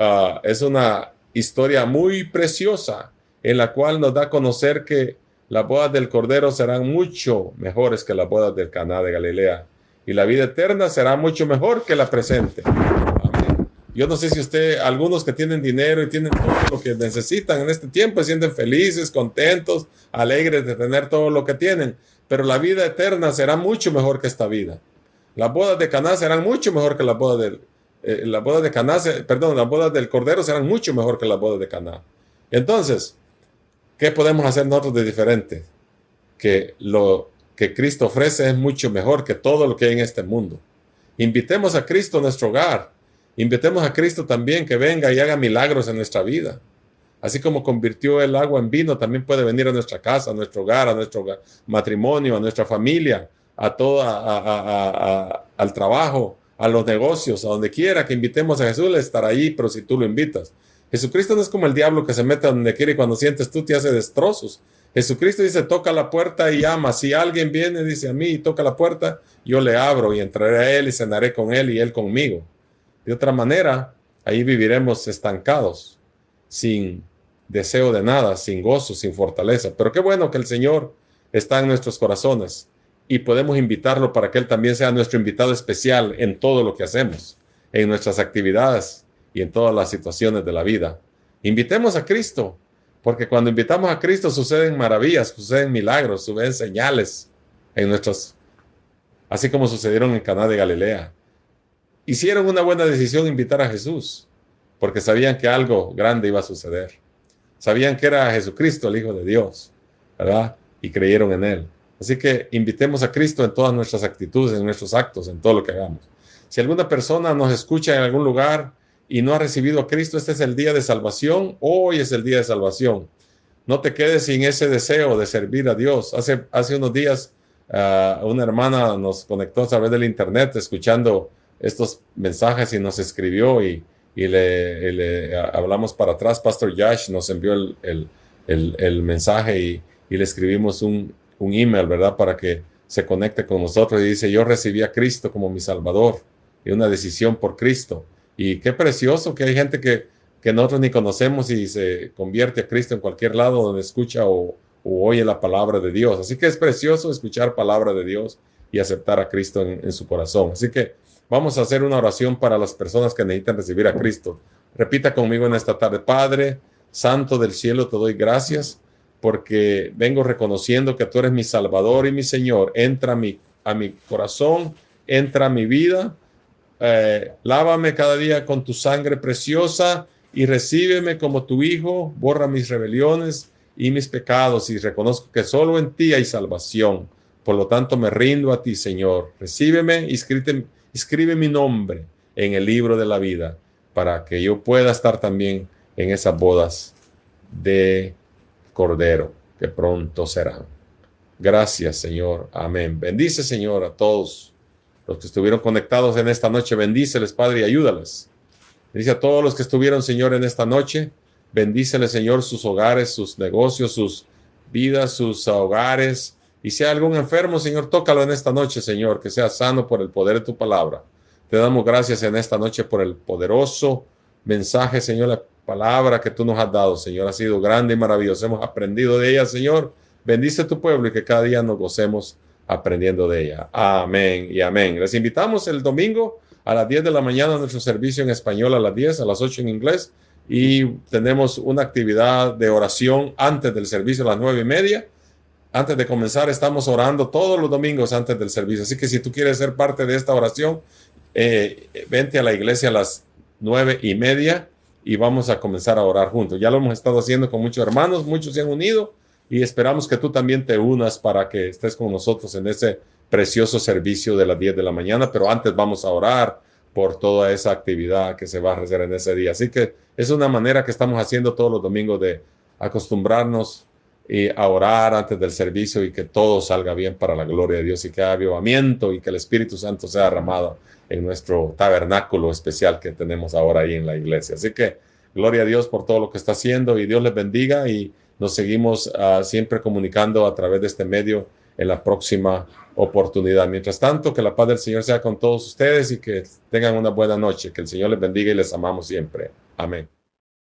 es una historia muy preciosa en la cual nos da a conocer que las bodas del Cordero serán mucho mejores que las bodas del Caná de Galilea, y la vida eterna será mucho mejor que la presente. Amén. Yo no sé si algunos que tienen dinero y tienen todo lo que necesitan en este tiempo, se sienten felices, contentos, alegres de tener todo lo que tienen, pero la vida eterna será mucho mejor que esta vida. Las bodas de Caná serán mucho mejor que las bodas las bodas del Cordero serán mucho mejor que las bodas de Caná. Entonces, ¿Qué podemos hacer nosotros de diferente? Que lo que Cristo ofrece es mucho mejor que todo lo que hay en este mundo. Invitemos a Cristo a nuestro hogar. Invitemos a Cristo también que venga y haga milagros en nuestra vida. Así como convirtió el agua en vino, también puede venir a nuestra casa, a nuestro hogar, a nuestro matrimonio, a nuestra familia, a todo, al trabajo, a los negocios, a donde quiera que invitemos a Jesús, Él estará ahí, pero si tú lo invitas. Jesucristo no es como el diablo que se mete a donde quiere y cuando sientes tú te hace destrozos. Jesucristo dice, toca la puerta y llama. Si alguien viene, dice a mí y toca la puerta, yo le abro y entraré a Él y cenaré con Él y Él conmigo. De otra manera, ahí viviremos estancados, sin deseo de nada, sin gozo, sin fortaleza. Pero qué bueno que el Señor está en nuestros corazones y podemos invitarlo para que Él también sea nuestro invitado especial en todo lo que hacemos, en nuestras actividades y en todas las situaciones de la vida. Invitemos a Cristo, porque cuando invitamos a Cristo suceden maravillas, suceden milagros, suceden señales en nuestros, así como sucedieron en Caná de Galilea. Hicieron una buena decisión invitar a Jesús, porque sabían que algo grande iba a suceder. Sabían que era Jesucristo, el Hijo de Dios, ¿verdad? Y creyeron en Él. Así que invitemos a Cristo en todas nuestras actitudes, en nuestros actos, en todo lo que hagamos. Si alguna persona nos escucha en algún lugar y no ha recibido a Cristo, este es el día de salvación. Hoy es el día de salvación. No te quedes sin ese deseo de servir a Dios. Hace unos días una hermana nos conectó a través del internet escuchando estos mensajes y nos escribió y le hablamos para atrás. Pastor Josh nos envió el mensaje y le escribimos un email, ¿verdad? Para que se conecte con nosotros y dice, yo recibí a Cristo como mi Salvador y una decisión por Cristo. Y qué precioso que hay gente que nosotros ni conocemos y se convierte a Cristo en cualquier lado donde escucha o oye la palabra de Dios. Así que es precioso escuchar palabra de Dios y aceptar a Cristo en su corazón. Así que vamos a hacer una oración para las personas que necesitan recibir a Cristo. Repita conmigo en esta tarde. Padre Santo del cielo, te doy gracias porque vengo reconociendo que tú eres mi Salvador y mi Señor. Entra a mi corazón, entra a mi vida. Lávame cada día con tu sangre preciosa y recíbeme como tu Hijo. Borra mis rebeliones y mis pecados y reconozco que solo en ti hay salvación. Por lo tanto, me rindo a ti, Señor. Recíbeme y escribe mi nombre en el libro de la vida para que yo pueda estar también en esas bodas de Cordero que pronto serán. Gracias, Señor. Amén. Bendice, Señor, a todos los que estuvieron conectados en esta noche. Bendíceles, Padre, y ayúdales. Bendice a todos los que estuvieron, Señor, en esta noche. Bendíceles, Señor, sus hogares, sus negocios, sus vidas, sus hogares. Y si hay algún enfermo, Señor, tócalo en esta noche, Señor, que sea sano por el poder de tu palabra. Te damos gracias en esta noche por el poderoso mensaje, Señor, la palabra que tú nos has dado, Señor. Ha sido grande y maravillosa. Hemos aprendido de ella, Señor. Bendice tu pueblo y que cada día nos gocemos aprendiendo de ella. Amén y amén. Les invitamos el domingo a las 10 de la mañana a nuestro servicio en español, a las 10, a las 8 en inglés. Y tenemos una actividad de oración antes del servicio a las 9:30. Antes de comenzar, estamos orando todos los domingos antes del servicio. Así que si tú quieres ser parte de esta oración, vente a la iglesia a las 9:30 y vamos a comenzar a orar juntos. Ya lo hemos estado haciendo con muchos hermanos, muchos se han unido y esperamos que tú también te unas para que estés con nosotros en ese precioso servicio de las 10 de la mañana. Pero antes vamos a orar por toda esa actividad que se va a hacer en ese día. Así que es una manera que estamos haciendo todos los domingos de acostumbrarnos y a orar antes del servicio y que todo salga bien para la gloria de Dios y que haya avivamiento y que el Espíritu Santo sea derramado en nuestro tabernáculo especial que tenemos ahora ahí en la iglesia. Así que gloria a Dios por todo lo que está haciendo y Dios les bendiga y nos seguimos siempre comunicando a través de este medio en la próxima oportunidad. Mientras tanto, que la paz del Señor sea con todos ustedes y que tengan una buena noche. Que el Señor les bendiga y les amamos siempre. Amén.